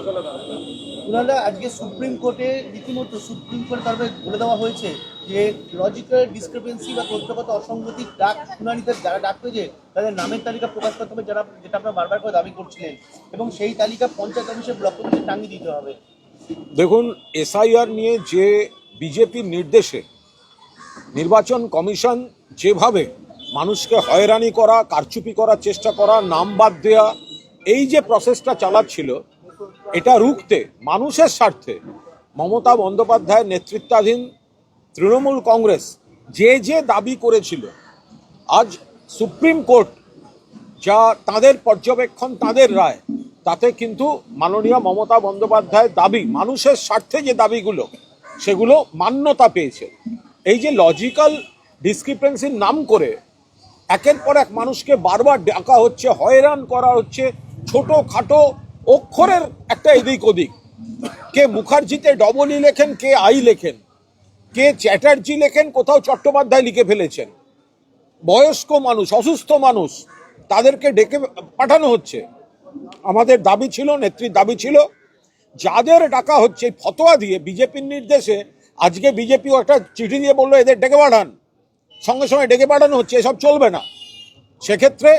ওনারা আজকে সুপ্রিম কোর্টে রীতিমতো সুপ্রিম কোর্ট তরফে বলে দেওয়া হয়েছে যে লজিক্যাল ডিসক্রিপেন্সি বা তথ্যগত অসঙ্গতির ডাক শুনানিতে যারা ডাক পেয়েছে তাদের নামের তালিকা প্রকাশ করতে হবে, যারা যেটা আপনারা বারবার করে দাবি করছিলেন, এবং সেই তালিকা পঞ্চায়েত অফিসে ব্লক অফিসে টাঙিয়ে দিতে হবে। দেখুন, এসআইআর নিয়ে যে বিজেপির নির্দেশে নির্বাচন কমিশন যেভাবে মানুষকে হয়রানি করা, কারচুপি করার চেষ্টা করা, নাম বাদ দেওয়া, এই যে প্রসেসটা চালাচ্ছিল, এটা রুখতে মানুষের স্বার্থে মমতা বন্দ্যোপাধ্যায়ের নেতৃত্বাধীন তৃণমূল কংগ্রেস যে যে দাবি করেছিল, আজ সুপ্রিম কোর্ট যা তাদের পর্যবেক্ষণ, তাদের রায়, তাতে কিন্তু মাননীয় মমতা বন্দ্যোপাধ্যায়ের দাবি, মানুষের স্বার্থে যে দাবিগুলো, সেগুলো মান্যতা পেয়েছে। এই যে লজিক্যাল ডিসক্রিপেন্সির নাম করে একের পর এক মানুষকে বারবার ডাকা হচ্ছে, হয়রান করা হচ্ছে, ছোটোখাটো অক্ষরের একটা এদিক ওদিক, কে মুখার্জিতে ডবল ই লেখেন, কে আই লেখেন, কে চ্যাটার্জি লেখেন, কোথাও চট্টোপাধ্যায় লিখে ফেলেছেন, বয়স্ক মানুষ, অসুস্থ মানুষ, তাদেরকে ডেকে পাঠানো হচ্ছে। আমাদের দাবি ছিল, নেত্রীর দাবি ছিল, যাদের ডাকা হচ্ছে ফতোয়া দিয়ে বিজেপির নির্দেশে, আজকে বিজেপিও একটা চিঠি দিয়ে বললো এদের ডেকে পাঠান, সঙ্গে সঙ্গে ডেকে পাঠানো হচ্ছে, এসব চলবে না। সেক্ষেত্রে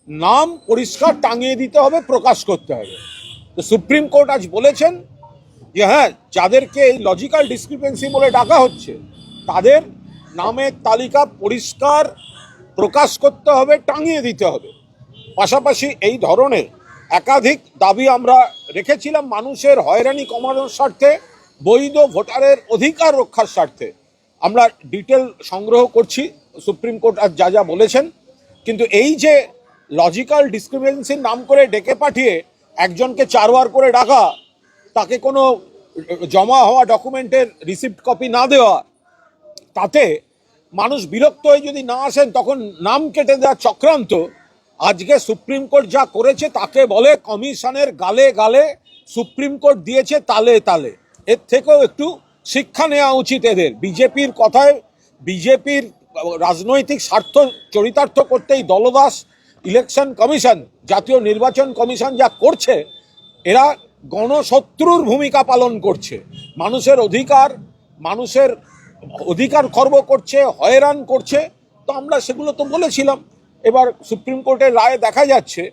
নাম পরিষ্কার টাঙিয়ে দিতে হবে, প্রকাশ করতে হবে। তো সুপ্রিম কোর্ট আজ বলেছেন যে হ্যাঁ, যাদেরকে এই লজিক্যাল ডিসক্রিপেন্সি বলে ডাকা হচ্ছে, তাদের নামের তালিকা পরিষ্কার প্রকাশ করতে হবে, টাঙিয়ে দিতে হবে। পাশাপাশি এই ধরনের একাধিক দাবি আমরা রেখেছিলাম মানুষের হয়রানি কমানোর স্বার্থে, বৈধ ভোটারের অধিকার রক্ষার স্বার্থে। আমরা ডিটেল সংগ্রহ করছি, সুপ্রিম কোর্ট আজ যা যা বলেছেন। কিন্তু এই যে লজিক্যাল ডিসক্রিপেন্সির নাম করে ডেকে পাঠিয়ে একজনকে 4 বার করে ডাকা, তাকে কোনো জমা হওয়া ডকুমেন্টের রিসিপ্ট কপি না দেওয়া, তাতে মানুষ বিরক্ত হয়ে যদি না আসেন তখন নাম কেটে দেওয়ার চক্রান্ত, আজকে সুপ্রিম কোর্ট যা করেছে তাকে বলে কমিশনের গালে গালে সুপ্রিম কোর্ট দিয়েছে তালে তালে। এর থেকেও একটু শিক্ষা নেওয়া উচিত এদের। বিজেপির কথায়, বিজেপির রাজনৈতিক স্বার্থ চরিতার্থ করতেই দলদাস ইলেকশন কমিশন, জাতীয় নির্বাচন কমিশন যা করছে, এরা গণশত্রুর ভূমিকা পালন করছে। মানুষের অধিকার খর্ব করছে, হয়রান করছে। তো আমরা সেগুলো তো বলেছিলাম। এবার সুপ্রিম কোর্টের রায়ে দেখা যাচ্ছে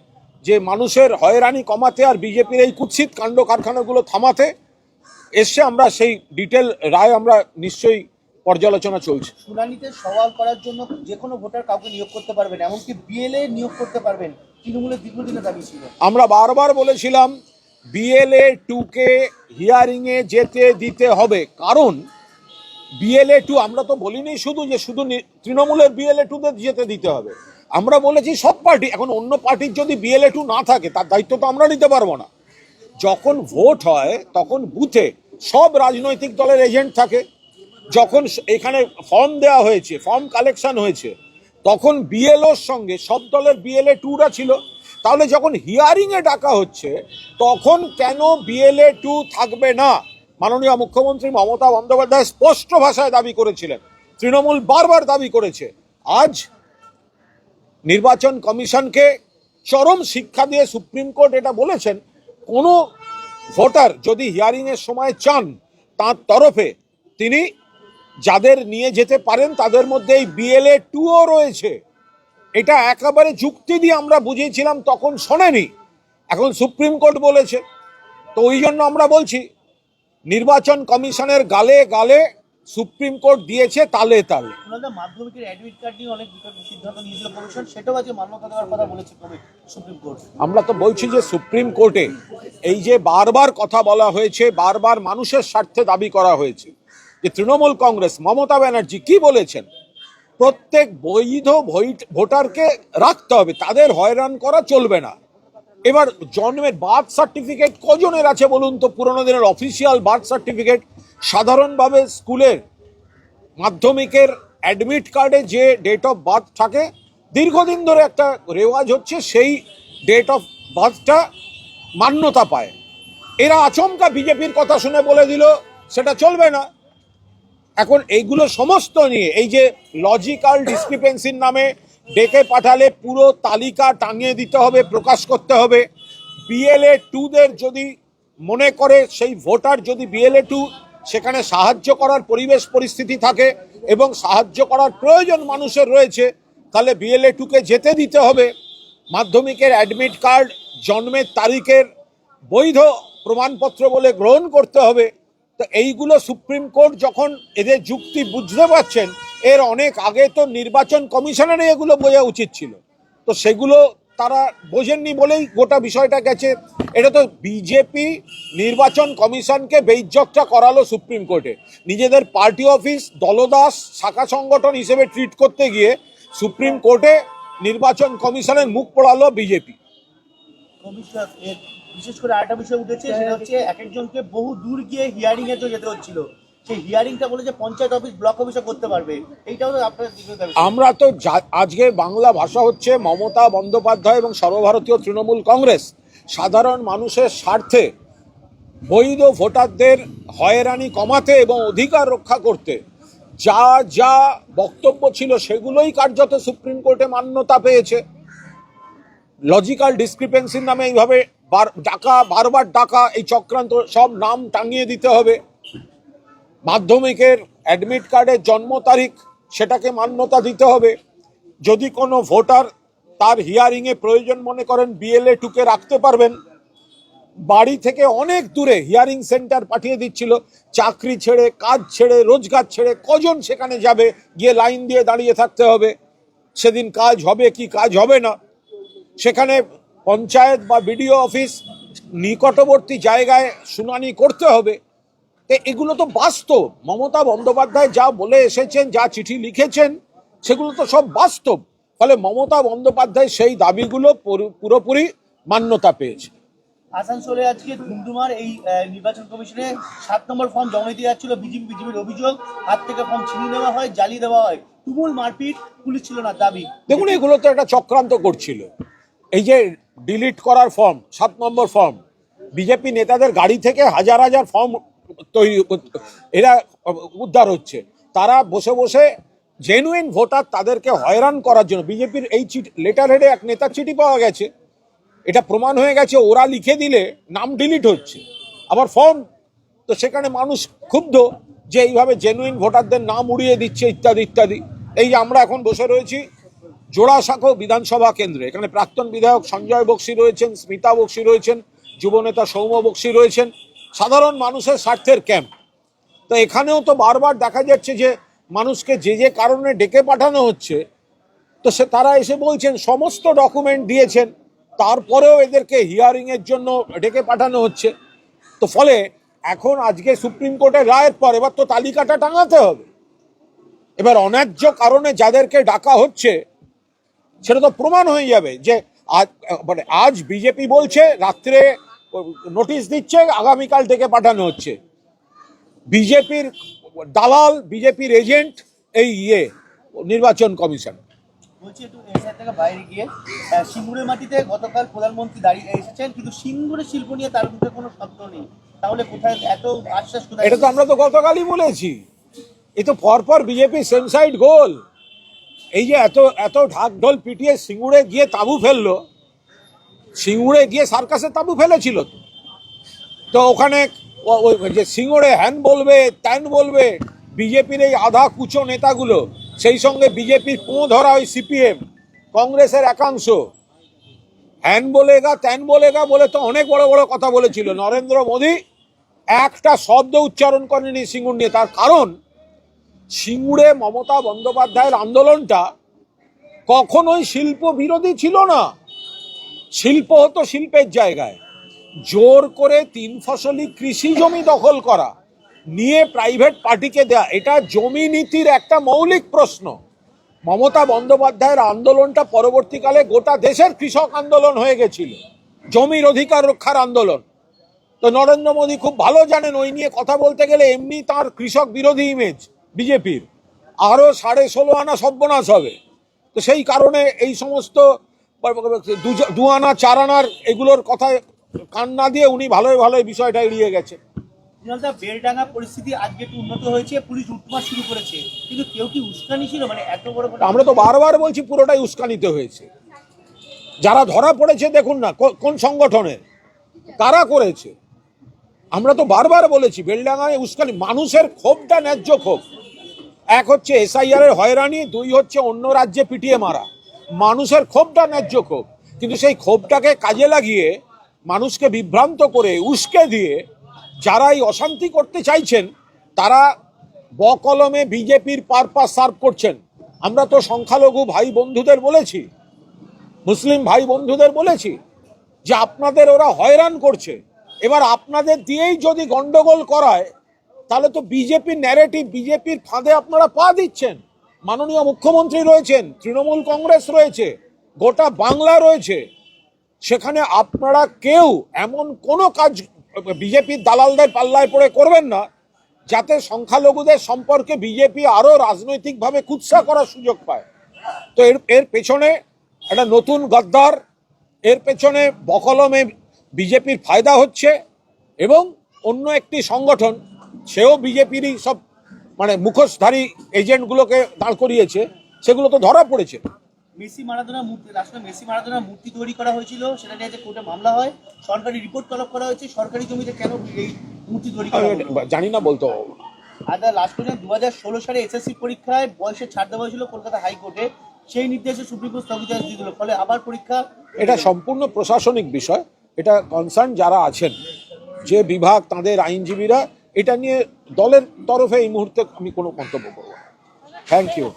যে মানুষের হয়রানি কমাতে আর বিজেপির এই কুৎসিত কাণ্ড কারখানাগুলো থামাতে এসে আমরা সেই ডিটেল রায় আমরা নিশ্চয়ই পর্যালোচনা চলছে। শুনানিতে সওয়াল করার জন্য যে কোনো ভোটার কাউকে নিয়োগ করতে পারবেন, এমনকি বিএলএ নিয়োগ করতে পারবেন, তৃণমূলের দীর্ঘদিনের দাবি ছিল। আমরা বারবার বলেছিলাম বিএলএ 2কে হিয়ারিংয়ে যেতে দিতে হবে, কারণ বিএলএ 2, আমরা তো বলিনি শুধু যে শুধু তৃণমূলের বিএলএ 2দের যেতে দিতে হবে, আমরা বলেছি সব পার্টি। এখন অন্য পার্টির যদি বিএলএ 2 না থাকে, তার দায়িত্ব তো আমরা নিতে পারবো না। যখন ভোট হয় তখন বুথে সব রাজনৈতিক দলের এজেন্ট থাকে। যখন এখানে ফর্ম দেওয়া হয়েছে, ফর্ম কালেকশন হয়েছে, তখন বিএলওর সঙ্গে সব দলের বিএলএ 2রা ছিল। তাহলে যখন হিয়ারিংয়ে ডাকা হচ্ছে, তখন কেন বিএলএ 2 থাকবে না? মাননীয় মুখ্যমন্ত্রী মমতা বন্দ্যোপাধ্যায় স্পষ্ট ভাষায় দাবি করেছিলেন, তৃণমূল বারবার দাবি করেছে। আজ নির্বাচন কমিশনকে চরম শিক্ষা দিয়ে সুপ্রিম কোর্ট এটা বলেছেন, কোনো ভোটার যদি হিয়ারিংয়ের সময় চান, তার তরফে তিনি যাদের নিয়ে যেতে পারেন, তাদের মধ্যে এই বিএলএ 2ও রয়েছে। এটা একেবারে যুক্তি দিয়ে আমরা বুঝিয়েছিলাম, তখন শোনেনি, এখন সুপ্রিম কোর্ট বলেছে। তো ওই জন্য আমরা বলছি, নির্বাচন কমিশনের গালে গালে সুপ্রিম কোর্ট দিয়েছে তালে তালে। মাধ্যমিকের অ্যাডমিট কার্ড নিয়ে অনেক সিদ্ধান্ত নিয়েছিল কমিশন, সেটাও আজকে মান্যতা দেওয়ার কথা বলেছে সুপ্রিম কোর্ট। আমরা তো বলছি যে সুপ্রিম কোর্টে এই যে বারবার কথা বলা হয়েছে, বারবার মানুষের স্বার্থে দাবি করা হয়েছে, যে তৃণমূল কংগ্রেস, মমতা ব্যানার্জি কি বলেছেন, প্রত্যেক বৈধ ভোটারকে রাখতে হবে, তাদের হয়রান করা চলবে না। এবার জন্মের বার্থ সার্টিফিকেট কজনের আছে বলুন তো? পুরোনো দিনের অফিসিয়াল বার্থ সার্টিফিকেট, সাধারণভাবে স্কুলের মাধ্যমিকের অ্যাডমিট কার্ডে যে ডেট অফ বার্থ থাকে, দীর্ঘদিন ধরে একটা রেওয়াজ হচ্ছে সেই ডেট অফ বার্থটা মান্যতা পায়। এরা আচমকা বিজেপির কথা শুনে বলে দিল সেটা চলবে না। এখন এইগুলো সমস্ত নিয়ে, এই যে লজিক্যাল ডিসক্রিপেন্সির নামে ডেকে পাঠালে পুরো তালিকা টাঙিয়ে দিতে হবে, প্রকাশ করতে হবে। বিএলএ 2দের যদি মনে করে সেই ভোটার যদি BLA2 সেখানে সাহায্য করার পরিবেশ পরিস্থিতি থাকে এবং সাহায্য করার প্রয়োজন মানুষের রয়েছে, তাহলে BLA2কে যেতে দিতে হবে। মাধ্যমিকের অ্যাডমিট কার্ড জন্মের তারিখের বৈধ প্রমাণপত্র বলে গ্রহণ করতে হবে। তো এইগুলো সুপ্রিম কোর্ট যখন এদের যুক্তি বুঝতে পারছেন, এর অনেক আগে তো নির্বাচন কমিশনেরই এগুলো বোঝা উচিত ছিল, তো সেগুলো তারা বোঝেননি বলেই গোটা বিষয়টা গেছে। এটা তো বিজেপি নির্বাচন কমিশনকে বেইজ্জতটা করালো সুপ্রিম কোর্টে, নিজেদের পার্টি অফিস দলদাস শাখা সংগঠন হিসেবে ট্রিট করতে গিয়ে সুপ্রিম কোর্টে নির্বাচন কমিশনের মুখ পোড়ালো বিজেপি। বিশেষ করে আরেকটা বিষয় উঠেছে, সেটা হচ্ছে এক একজনকে বহু দূর গিয়ে হিয়ারিং এর জন্য যেতে হচ্ছিল, সেই হিয়ারিংটা বলে যে পঞ্চায়েত অফিস ব্লক অফিসে করতে পারবে, এইটাও তো আপনার আমরা তো আজকে বাংলা ভাষা হচ্ছে মমতা বন্দ্যোপাধ্যায় এবং সর্বভারতীয় তৃণমূল কংগ্রেস সাধারণ মানুষের স্বার্থে বৈধ ভোটারদের হয়রানি কমাতে এবং অধিকার রক্ষা করতে যা যা বক্তব্য ছিল সেগুলোই কার্যত সুপ্রিম কোর্টে মান্যতা পেয়েছে। লজিক্যাল ডিসক্রিপেন্সির নামে এইভাবে বারবার ডাকা, এই চক্রান্ত, সব নাম টাঙিয়ে দিতে হবে। মাধ্যমিকের অ্যাডমিট কার্ডের জন্ম তারিখ সেটাকে মান্যতা দিতে হবে। যদি কোনো ভোটার তার হিয়ারিংয়ে প্রয়োজন মনে করেন BLA2কে রাখতে পারবেন। বাড়ি থেকে অনেক দূরে হিয়ারিং সেন্টার পাঠিয়ে দিচ্ছিল, চাকরি ছেড়ে, কাজ ছেড়ে, রোজগার ছেড়ে কজন সেখানে যাবে, গিয়ে লাইন দিয়ে দাঁড়িয়ে থাকতে হবে, সেদিন কাজ হবে কি কাজ হবে না। সেখানে পঞ্চায়েত বা BDO অফিস নিকটবর্তী জায়গায় শুনানি করতে হবে। এগুলো তো বাস্তব। মমতা বন্দ্যোপাধ্যায় যা বলে এসেছেন, যা চিঠি লিখেছেন, সেগুলো তো সব বাস্তব। ফলে মমতা বন্দ্যোপাধ্যায় সেই দাবিগুলো পুরোপুরি মান্যতা পেয়েছে। আসানসোলে আজকে ধুমধুমার এই নির্বাচন কমিশনে 7 নম্বর ফর্ম জমা দিতে যাচ্ছিল বিজেপির অভিযোগ, হাত থেকে ফর্ম ছিনিয়ে নেওয়া হয়, জ্বালিয়ে দেওয়া হয়, তুমুল মারপিট, পুলিশ ছিল না দাবি। দেখুন, এগুলো তো একটা চক্রান্ত করছিল। এই যে ডিলিট করার ফর্ম, 7 নম্বর ফর্ম, বিজেপি নেতাদের গাড়ি থেকে হাজার হাজার ফর্ম তৈরি এরা উদ্ধার হচ্ছে। তারা বসে বসে জেনুইন ভোটার তাদেরকে হয়রান করার জন্য, বিজেপির এই লেটার হেডে এক নেতার চিঠি পাওয়া গেছে, এটা প্রমাণ হয়ে গেছে, ওরা লিখে দিলে নাম ডিলিট হচ্ছে, আবার ফর্ম। তো সেখানে মানুষ ক্ষুব্ধ যে এইভাবে জেনুইন ভোটারদের নাম উড়িয়ে দিচ্ছে ইত্যাদি ইত্যাদি। এই যে আমরা এখন বসে রয়েছি জোড়াসাঁকো বিধানসভা কেন্দ্রে, এখানে প্রাক্তন বিধায়ক সঞ্জয় বক্সি রয়েছেন, স্মিতা বক্সি রয়েছেন, যুবনেতা সৌম্য বক্সি রয়েছেন, সাধারণ মানুষের স্বার্থের ক্যাম্প। তো এখানেও তো বারবার দেখা যাচ্ছে যে মানুষকে যে যে কারণে ডেকে পাঠানো হচ্ছে, তো তারা এসে বলছেন সমস্ত ডকুমেন্ট দিয়েছেন, তারপরেও এদেরকে হিয়ারিংয়ের জন্য ডেকে পাঠানো হচ্ছে। তো ফলে এখন আজকে সুপ্রিম কোর্টের রায়ের পর এবার তো তালিকাটা টাঙাতে হবে। এবার অন্যায্য কারণে যাদেরকে ডাকা হচ্ছে সেটা তো প্রমাণ হয়ে যাবে যে আজ বিজেপি বলছে রাত্রে নোটিশ দিচ্ছে, আগামীকাল থেকে পাঠানো হচ্ছে। বিজেপির দালাল, বিজেপির এজেন্ট এই নির্বাচন কমিশন। বলছি একটু এসআই থেকে বাইরে গিয়ে, সিঙ্গুরের মাটিতে গতকাল প্রধানমন্ত্রী দাঁড়িয়ে এসেছেন, কিন্তু সিঙ্গুরের শিল্প নিয়ে তার মুখে কোনো শব্দ নেই। তাহলে কোথায় এত আশ্বাস? এটা তো আমরা তো গতকালই বলেছি, এ তো পরপর বিজেপি সেম সাইড গোল। এই যে এত এত ঢাক ঢোল পিটিয়ে সিঙ্গুরে গিয়ে তাঁবু ফেললো, সিঙ্গুরে গিয়ে সার্কাসে তাঁবু ফেলেছিল। তো ওখানে যে সিঙ্গুরে হ্যান বলবে, ত্যান বলবে বিজেপির এই আধা কুচো নেতাগুলো, সেই সঙ্গে বিজেপির পো ধরা ওই CPM কংগ্রেসের একাংশ, হ্যান বলেগা ত্যান বলেগা বলে তো অনেক বড় বড় কথা বলেছিল। নরেন্দ্র মোদী একটা শব্দ উচ্চারণ করেনি সিঙ্গুর নিয়ে। তার কারণ সিঙ্গুরে মমতা বন্দ্যোপাধ্যায়ের আন্দোলনটা কখনোই শিল্প বিরোধী ছিল না। শিল্প হতো শিল্পের জায়গায়, জোর করে 3 ফসলি কৃষি জমি দখল করা, নিয়ে প্রাইভেট পার্টিকে দেয়া, এটা জমি নীতির একটা মৌলিক প্রশ্ন। মমতা বন্দ্যোপাধ্যায়ের আন্দোলনটা পরবর্তীকালে গোটা দেশের কৃষক আন্দোলন হয়ে গেছিল, জমির অধিকার রক্ষার আন্দোলন। তো নরেন্দ্র মোদী খুব ভালো জানেন ওই নিয়ে কথা বলতে গেলে এমনি তার কৃষক বিরোধী ইমেজ বিজেপির আরো 16.5 আনা সর্বনাশ হবে। তো সেই কারণে এই সমস্ত 2 আনা 4 আনার এগুলোর কথায় কান না দিয়ে উনি ভালোই ভালোই বিষয়টা এড়িয়ে গেছে। বেলডাঙ্গা পরিস্থিতি আজকে একটু উন্নত হয়েছে, পুলিশ উঠমাস শুরু করেছে, কিন্তু কেউ কি উস্কানি ছিল? মানে এত বড়, আমরা তো বারবার বলছি পুরোটাই উস্কানিতে হয়েছে। যারা ধরা পড়েছে দেখুন না কোন সংগঠনের, কারা করেছে, আমরা তো বারবার বলেছি বেলডাঙ্গায় উস্কানি, মানুষের ক্ষোভটা ন্যায্য ক্ষোভ। এক হচ্ছে এসআইআর এর হয়রানি, দুই হচ্ছে অন্য রাজ্যে পিটিয়ে মারা। মানুষের ক্ষোভটা ন্যায্য ক্ষোভ, কিন্তু সেই ক্ষোভটাকে কাজে লাগিয়ে মানুষকে বিভ্রান্ত করে উস্কে দিয়ে যারা এই অশান্তি করতে চাইছেন তারা বকলমে বিজেপির পারপাস সার্ভ করছেন। আমরা তো সংখ্যালঘু ভাই বন্ধুদের বলেছি, মুসলিম ভাই বন্ধুদের বলেছি যে আপনাদের ওরা হয়রান করছে, এবার আপনাদের দিয়েই যদি গন্ডগোল করায় তাহলে তো বিজেপির ন্যারেটিভ, বিজেপির ফাঁদে আপনারা পা দিচ্ছেন। মাননীয় মুখ্যমন্ত্রী রয়েছেন, তৃণমূল কংগ্রেস রয়েছে, গোটা বাংলা রয়েছে, সেখানে আপনারা কেউ এমন কোনো কাজ বিজেপির দালালদের পাল্লায় পড়ে করবেন না যাতে সংখ্যালঘুদের সম্পর্কে বিজেপি আরো রাজনৈতিকভাবে কুৎসা করার সুযোগ পায়। তো এর পেছনে একটা নতুন গদ্দার, এর পেছনে বকলমে বিজেপির ফায়দা হচ্ছে, এবং অন্য একটি সংগঠন, সেও বিজেপিরই সব মানে মুখোশধারী এজেন্টগুলোকে দাঁড় করিয়েছে, সেগুলো তো ধরা পড়েছে। মেসি মারাদোনার মূর্তি, রাষ্ট্রে মেসি মারাদোনার মূর্তি তৈরি করা হয়েছিল, সেটা নিয়ে যে কোর্টে মামলা হয়, সরকারি রিপোর্ট তলব করা হয়েছে, সরকারি জমিতে কেন এই মূর্তি তৈরি করা হলো? জানি না বলতো। আর লাস্ট পর্যন্ত 2016 সালে এসএসসি পরীক্ষায় বয়সের ছাড় দেওয়া হয়েছিল কলকাতা হাইকোর্টে, সেই নির্দেশে সুপ্রিম কোর্ট স্থগিতাদেশ দিয়ে দিল, ফলে আবার পরীক্ষা। এটা সম্পূর্ণ প্রশাসনিক বিষয়, এটা কনসার্ন যারা আছেন, যে বিভাগ, তাদের আইনজীবীরা, এটা নিয়ে দলের তরফে এই মুহূর্তে আমি কোনো মন্তব্য করব না। Thank you.